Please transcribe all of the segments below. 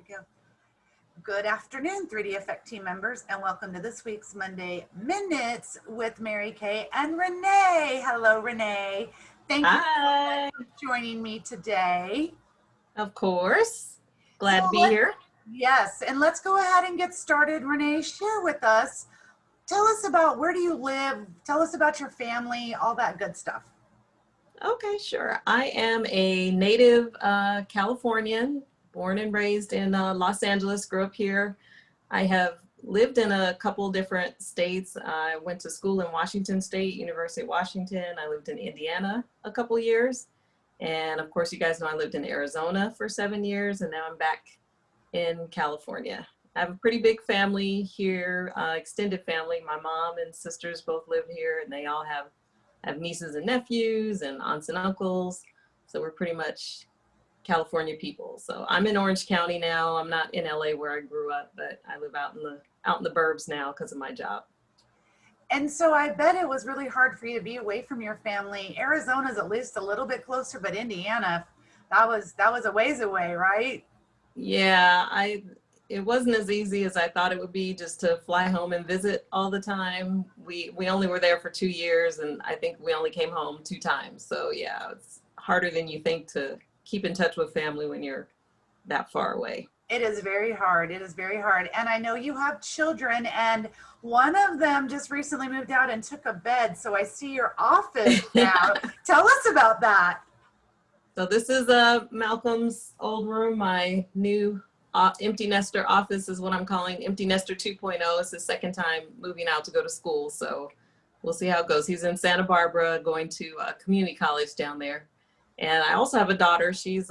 go. Good afternoon, 3D Effect team members, and welcome to this week's Monday Minutes with MaryK and Renee. Hello, Renee. Thank you Hi. for joining me today. Of course. Glad to be here. Yes, and let's go ahead and get started. Renee, share with us. Tell us about where do you live? Tell us about your family, all that good stuff. Okay, sure. I am a native Californian, born and raised in Los Angeles, grew up here. I have lived in a couple different states. I went to school in Washington State, University of Washington. I lived in Indiana a couple years. And of course, you guys know I lived in Arizona for 7 years, and now I'm back in California. I have a pretty big family here, extended family. My mom and sisters both live here, and they all have nieces and nephews and aunts and uncles. So we're pretty much California people. So I'm in Orange County now. I'm not in LA where I grew up, but I live out in the burbs now because of my job. And so I bet it was really hard for you to be away from your family. Arizona's at least a little bit closer, but Indiana, that was a ways away, right? Yeah, it wasn't as easy as I thought it would be just to fly home and visit all the time. We only were there for 2 years, and I think we only came home 2 times. So yeah, it's harder than you think to keep in touch with family when you're that far away. It is very hard. It is very hard. And I know you have children, and one of them just recently moved out and took a bed. So I see your office now. Tell us about that. So this is Malcolm's old room. My new empty nester office is what I'm calling empty nester 2.0. It's his second time moving out to go to school. So we'll see how it goes. He's in Santa Barbara going to community college down there. And I also have a daughter. She's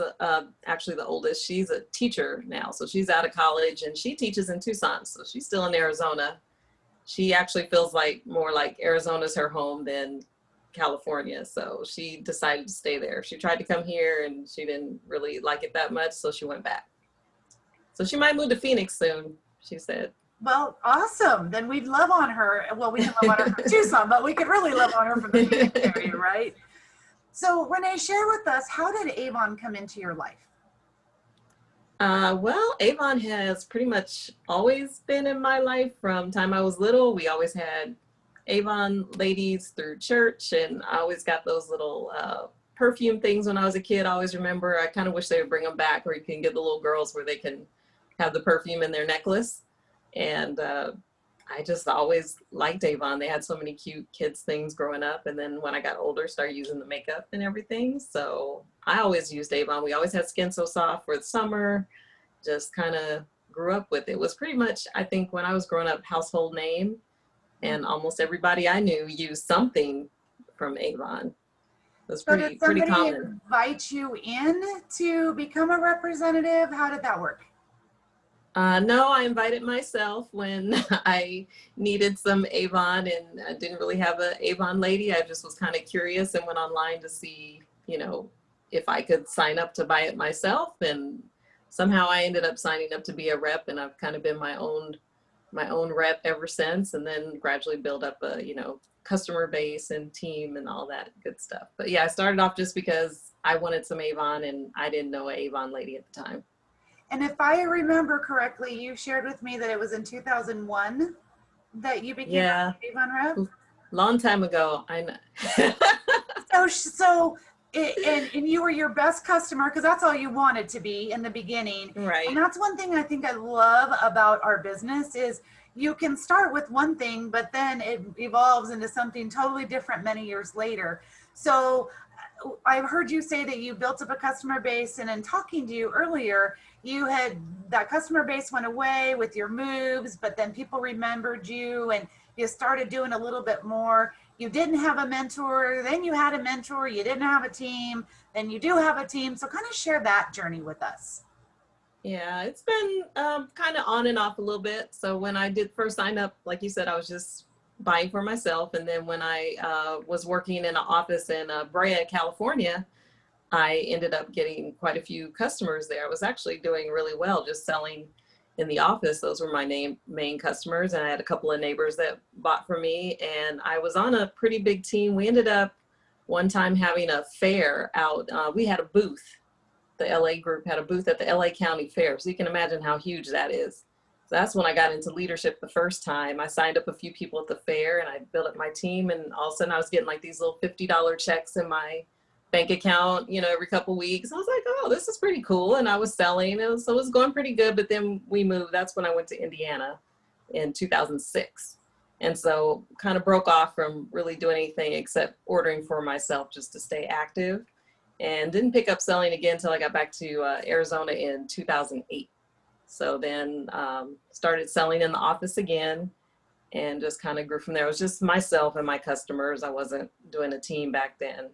actually the oldest. She's a teacher now. So she's out of college and she teaches in Tucson. So she's still in Arizona. She actually feels like more like Arizona's her home than California. So she decided to stay there. She tried to come here and she didn't really like it that much. So she went back. So she might move to Phoenix soon, she said. Well, awesome. Then we'd love on her. Well, we can love on her from Tucson, but we could really love on her from the Phoenix area, right? So Renee, share with us, how did Avon come into your life? Well, Avon has pretty much always been in my life from time I was little. We always had Avon ladies through church, and I always got those little perfume things when I was a kid. I always remember, I kind of wish they would bring them back where you can get the little girls where they can have the perfume in their necklace. And I just always liked Avon. They had so many cute kids things growing up. And then when I got older, started using the makeup and everything. So I always used Avon. We always had Skin So Soft for the summer. Just kind of grew up with it. It was pretty much, I think when I was growing up, household name. And almost everybody I knew used something from Avon. It was pretty common. Did somebody invite you in to become a representative? How did that work? No, I invited myself when I needed some Avon, and I didn't really have an Avon lady. I just was kind of curious and went online to see, if I could sign up to buy it myself. And somehow I ended up signing up to be a rep, and I've kind of been my own rep ever since, and then gradually build up a, customer base and team and all that good stuff. But yeah, I started off just because I wanted some Avon and I didn't know an Avon lady at the time. And if I remember correctly, you shared with me that it was in 2001 that you became an Avon rep? Long time ago, I know. And you were your best customer because that's all you wanted to be in the beginning. Right. And that's one thing I think I love about our business is you can start with one thing, but then it evolves into something totally different many years later. So I've heard you say that you built up a customer base, and in talking to you earlier, that customer base went away with your moves, but then people remembered you and you started doing a little bit more. You didn't have a mentor, then you had a mentor, you didn't have a team, then you do have a team. So kind of share that journey with us. Yeah, it's been kind of on and off a little bit. So when I did first sign up, like you said, I was just buying for myself. And then when I was working in an office in Brea, California, I ended up getting quite a few customers there. I was actually doing really well just selling in the office. Those were my main customers. And I had a couple of neighbors that bought from me. And I was on a pretty big team. We ended up one time having a fair out. We had a booth the LA group had a booth at the LA County Fair. So you can imagine how huge that is. So that's when I got into leadership the first time. I signed up a few people at the fair and I built up my team, and all of a sudden I was getting like these little $50 checks in my bank account, you know, every couple of weeks. I was like, oh, this is pretty cool. And I was selling, so it was going pretty good. But then we moved. That's when I went to Indiana in 2006. And so kind of broke off from really doing anything except ordering for myself just to stay active, and didn't pick up selling again until I got back to Arizona in 2008. So then started selling in the office again and just kind of grew from there. It was just myself and my customers. I wasn't doing a team back then.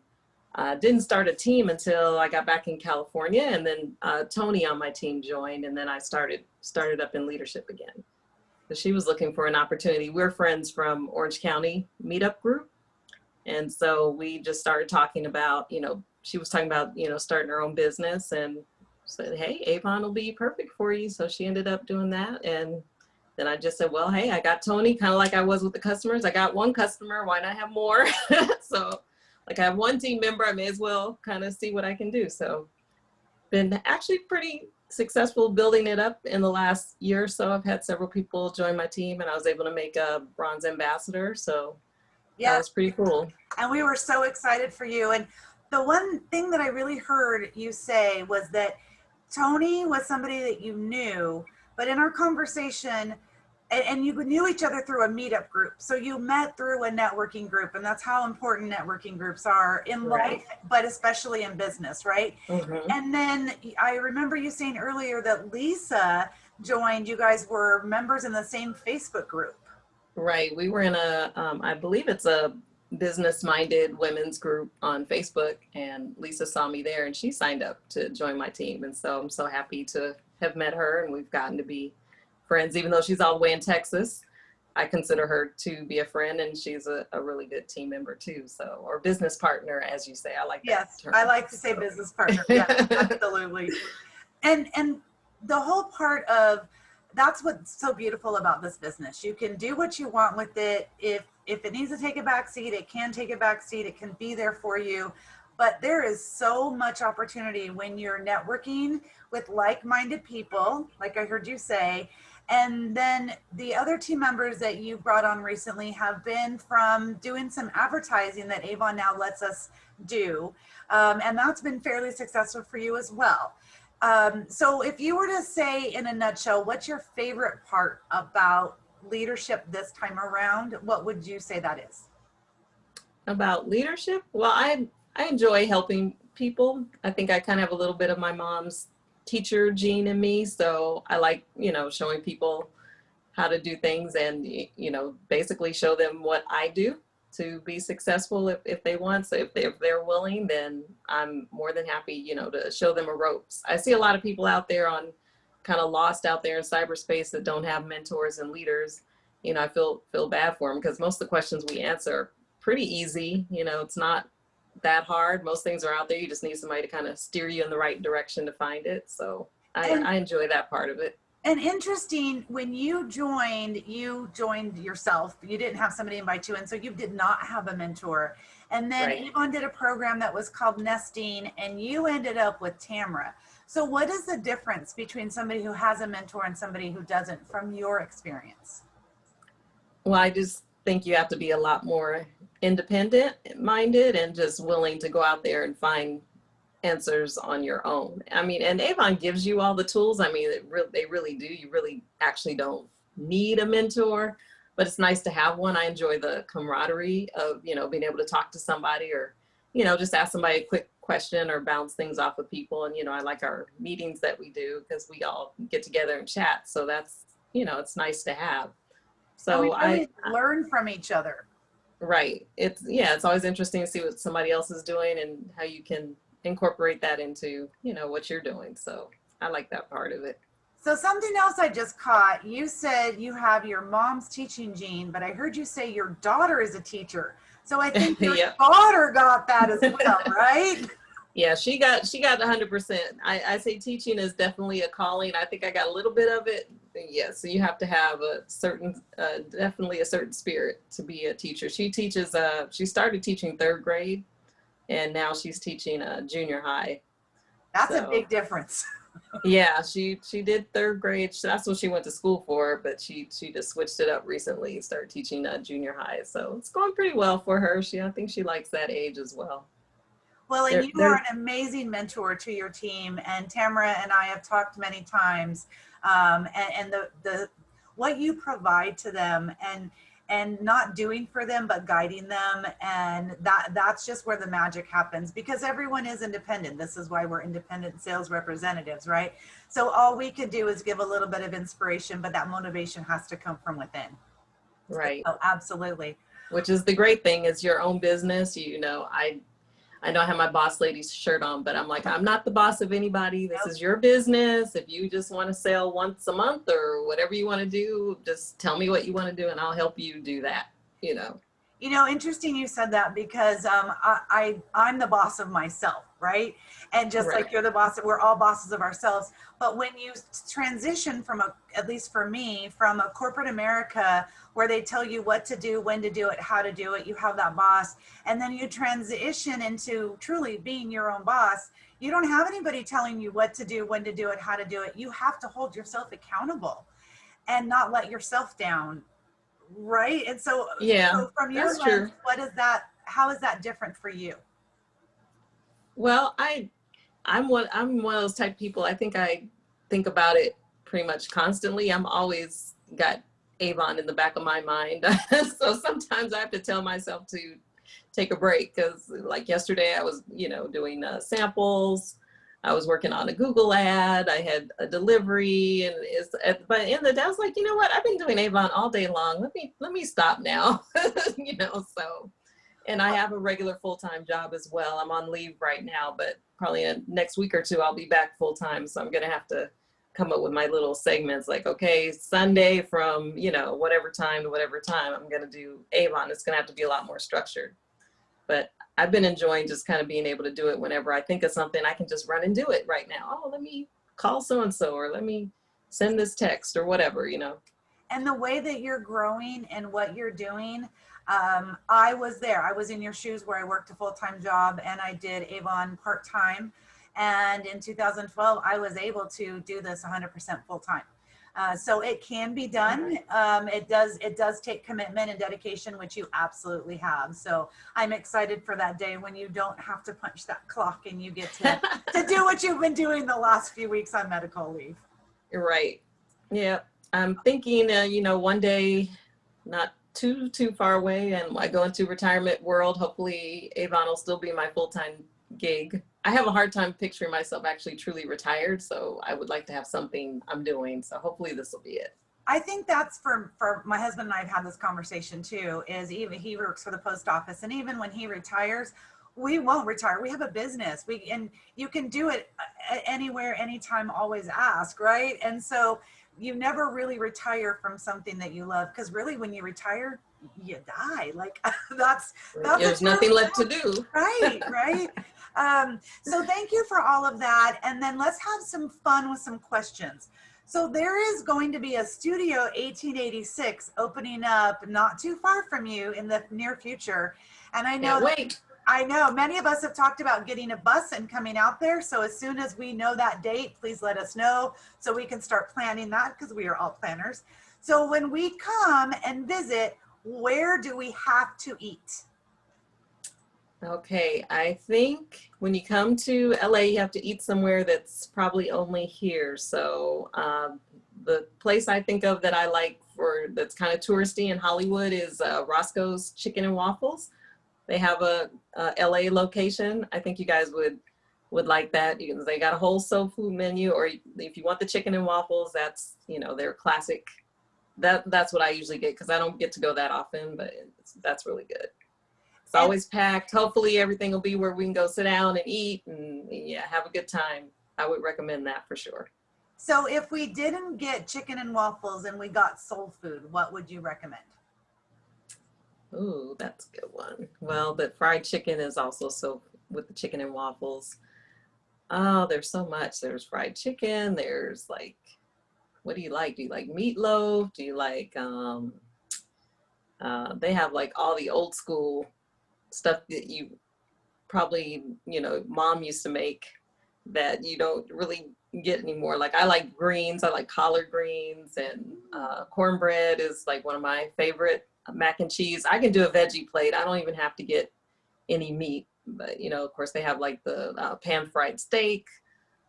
Didn't start a team until I got back in California, and then Tony on my team joined, and then I started up in leadership again. So she was looking for an opportunity. We're friends from Orange County meetup group. And so we just started talking about, you know, she was talking about, you know, starting her own business, and said, hey, Avon will be perfect for you. So she ended up doing that. And then I just said, well, hey, I got Tony, kind of like I was with the customers. I got one customer, why not have more? So like I have one team member, I may as well kind of see what I can do. So been actually pretty successful building it up in the last year or so. I've had several people join my team, and I was able to make a bronze ambassador. So that was pretty cool. And we were so excited for you. And the one thing that I really heard you say was that Tony was somebody that you knew, but in our conversation, and you knew each other through a meetup group. So you met through a networking group, and that's how important networking groups are in life, but especially in business, right? Mm-hmm. And then I remember you saying earlier that Lisa joined, you guys were members in the same Facebook group. Right. We were in I believe it's a business-minded women's group on Facebook, and Lisa saw me there and she signed up to join my team. And so I'm so happy to have met her, and we've gotten to be friends. Even though she's all the way in Texas, I consider her to be a friend, and she's a really good team member too. So, or business partner, as you say. I like that. Yes, term. I like to say business partner. Yeah, absolutely. And the whole part of that's what's so beautiful about this business. You can do what you want with it. If it needs to take a back seat, it can take a back seat. It can be there for you. But there is so much opportunity when you're networking with like-minded people, like I heard you say. And then the other team members that you brought on recently have been from doing some advertising that Avon now lets us do. And that's been fairly successful for you as well. So if you were to say in a nutshell, what's your favorite part about leadership this time around, what would you say that is? About leadership? Well, I enjoy helping people. I think I kind of have a little bit of my mom's teacher gene in me. So I like, you know, showing people how to do things, and, you know, basically show them what I do to be successful if they want. So if they're willing, then I'm more than happy, you know, to show them a ropes. I see a lot of people out there on kind of lost out there in cyberspace that don't have mentors and leaders. You know, I feel bad for them, because most of the questions we answer are pretty easy. You know, it's not that hard. Most things are out there. You just need somebody to kind of steer you in the right direction to find it. So I enjoy that part of it. And interesting, when you joined yourself. You didn't have somebody invite you in, so you did not have a mentor. And then Avon did a program that was called Nesting, and you ended up with Tamara. So what is the difference between somebody who has a mentor and somebody who doesn't, from your experience? Well, I just think you have to be a lot more independent minded and just willing to go out there and find answers on your own. I mean, and Avon gives you all the tools. I mean, they really do. You really actually don't need a mentor, but it's nice to have one. I enjoy the camaraderie of, you know, being able to talk to somebody, or, you know, just ask somebody a quick question or bounce things off of people. And, you know, I like our meetings that we do, because we all get together and chat. So that's, you know, it's nice to have. So we really learn from each other. Right. It's always interesting to see what somebody else is doing and how you can incorporate that into, you know, what you're doing. So I like that part of it. So something else I just caught, you said you have your mom's teaching gene, but I heard you say your daughter is a teacher. So I think your daughter got that as well, right? Yeah, she got 100%. I say teaching is definitely a calling. I think I got a little bit of it. Yeah, so you have to have a certain, definitely a certain spirit to be a teacher. She teaches, she started teaching 3rd grade, and now she's teaching junior high. That's a So big difference. yeah, she did third grade. That's what she went to school for, but she just switched it up recently, started teaching junior high. So it's going pretty well for her. I think she likes that age as well. Well, and They're you are they're an amazing mentor to your team. And Tamara and I have talked many times, and the what you provide to them, and not doing for them, but guiding them, and that's just where the magic happens, because everyone is independent. This is why we're independent sales representatives, right? So all we can do is give a little bit of inspiration, but that motivation has to come from within. right. Oh, absolutely. Which is the great thing, is your own business. I know I have my boss lady's shirt on, but I'm like, I'm not the boss of anybody. This Nope. is your business. If you just want to sell once a month or whatever you want to do, just tell me what you want to do and I'll help you do that, you know. You know, interesting you said that, because I'm the boss of myself, right? And just like Right. you're the boss, we're all bosses of ourselves. But when you transition from at least for me, from a corporate America where they tell you what to do, when to do it, how to do it, you have that boss, and then you transition into truly being your own boss. You don't have anybody telling you what to do, when to do it, how to do it. You have to hold yourself accountable and not let yourself down. Right. And so, Yeah, so from your that's lens, true. what is that? How is that different for you? Well, I'm one of those type of people. I think I think about it pretty much constantly. I'm always got Avon in the back of my mind. So sometimes I have to tell myself to take a break, because like yesterday I was, doing samples. I was working on a Google ad. I had a delivery, and by the end of the day, I was like, you know what? I've been doing Avon all day long. Let me stop now. So, and I have a regular full-time job as well. I'm on leave right now, but probably next week or two I'll be back full-time. So I'm gonna have to come up with my little segments, like, okay, Sunday from whatever time to whatever time I'm gonna do Avon. It's gonna have to be a lot more structured. But I've been enjoying just kind of being able to do it whenever I think of something. I can just run and do it right now. Oh, let me call so and so, or let me send this text or whatever. And the way that you're growing and what you're doing, I was there. I was in your shoes where I worked a full-time job and I did Avon part-time. And in 2012, I was able to do this 100% full-time. So it can be done. It does take commitment and dedication, which you absolutely have. So I'm excited for that day when you don't have to punch that clock and you get to do what you've been doing the last few weeks on medical leave. You're right. Yeah. I'm thinking, one day, not too far away, and I go into retirement world. Hopefully Avon will still be my full-time gig. I have a hard time picturing myself actually truly retired. So I would like to have something I'm doing. So hopefully this will be it. I think that's for my husband and I have had this conversation too, is even he works for the post office, and even when he retires, we won't retire. We have a business. And you can do it anywhere, anytime, always ask, right? And so you never really retire from something that you love, because really when you retire, you die. Like that's a There's true nothing left to fact. do. Right, right. So thank you for all of that. And then let's have some fun with some questions. So there is going to be a Studio 1886 opening up not too far from you in the near future. And Can't wait. I know many of us have talked about getting a bus and coming out there. So as soon as we know that date, please let us know so we can start planning that, because we are all planners. So when we come and visit, where do we have to eat? Okay, I think when you come to LA, you have to eat somewhere that's probably only here. So the place I think of that I like that's kind of touristy in Hollywood is Roscoe's Chicken and Waffles. They have a LA location. I think you guys would like that. They got a whole soul food menu, or if you want the chicken and waffles, that's their classic. That's what I usually get, because I don't get to go that often, but that's really good. It's And always packed. Hopefully everything will be where we can go sit down and eat and yeah, have a good time. I would recommend that for sure. so if we didn't get chicken and waffles and we got soul food, what would you recommend? Ooh, that's a good one. Well, the fried chicken is also so with the chicken and waffles. Oh, there's so much. There's fried chicken. There's like, what do you like? Do you like meatloaf? Do you like, they have like all the old school stuff that you probably, mom used to make. that you don't really get anymore. Like I like greens, I like collard greens, and cornbread is like one of my favorite. Mac and cheese. I can do a veggie plate. I don't even have to get any meat, but you know, of course they have like the pan fried steak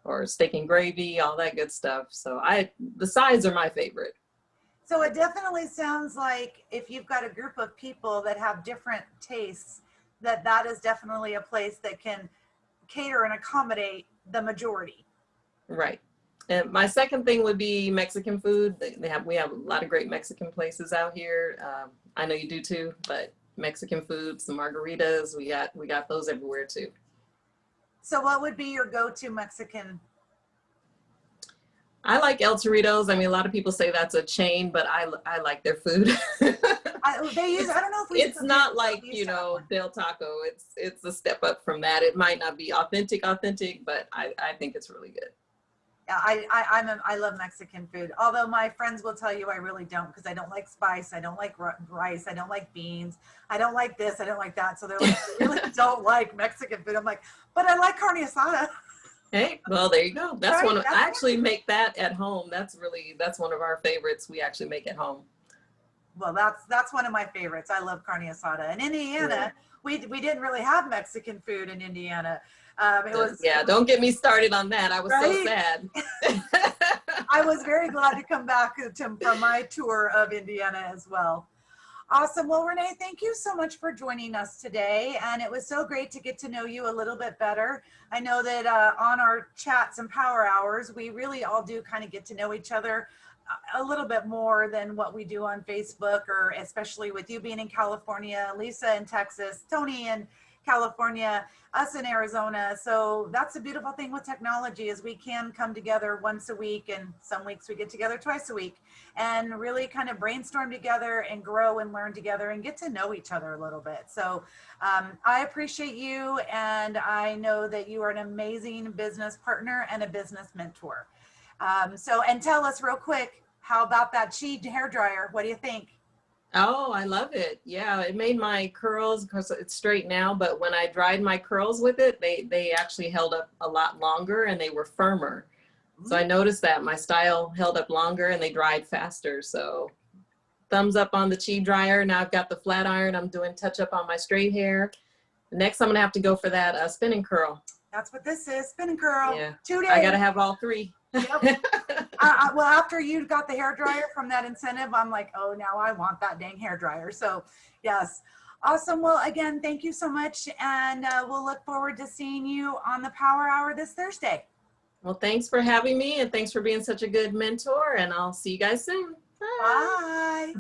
or steak and gravy, all that good stuff. So the sides are my favorite. So it definitely sounds like if you've got a group of people that have different tastes, that is definitely a place that can cater and accommodate the majority. Right. And my second thing would be Mexican food. We have a lot of great Mexican places out here. I know you do too, but Mexican food, some margaritas, we got those everywhere too. So what would be your go-to Mexican? I like El Torito's. I mean, a lot of people say that's a chain, but I like their food. I don't know if we. It's not like, you know, Del Taco. It's a step up from that. It might not be authentic, but I think it's really good. Yeah, I love Mexican food. Although my friends will tell you I really don't, because I don't like spice. I don't like rice. I don't like beans. I don't like this. I don't like that. So they're like, I really don't like Mexican food. I'm like, but I like carne asada. Hey, well, there you go. That's Right, one. I actually make that at home. That's one of our favorites. We actually make at home. Well, that's one of my favorites. I love carne asada. In Indiana, we didn't really have Mexican food in Indiana. Don't get me started on that. I was so right? sad. I was very glad to come back from my tour of Indiana as well. Awesome. Well, Renee, thank you so much for joining us today. And it was so great to get to know you a little bit better. I know that on our chats and power hours, we really all do kind of get to know each other a little bit more than what we do on Facebook, or especially with you being in California, Lisa in Texas, Tony in California, us in Arizona. So that's the beautiful thing with technology, is we can come together once a week, and some weeks we get together twice a week and really kind of brainstorm together and grow and learn together and get to know each other a little bit. So I appreciate you, and I know that you are an amazing business partner and a business mentor. And tell us real quick, how about that Chi hair dryer? What do you think? Oh, I love it. Yeah, it made my curls, because it's straight now, but when I dried my curls with it, they actually held up a lot longer and they were firmer. So I noticed that my style held up longer and they dried faster. So thumbs up on the Chi dryer. Now I've got the flat iron. I'm doing touch up on my straight hair. Next, I'm gonna have to go for that spin and curl. That's what this is, spin and curl. Yeah, 2 days. I gotta have all three. Yep. Well, after you got the hair dryer from that incentive, I'm like, oh, now I want that dang hair dryer. So yes. Awesome. Well, again, thank you so much. And we'll look forward to seeing you on the Power Hour this Thursday. Well, thanks for having me, and thanks for being such a good mentor, and I'll see you guys soon. Bye.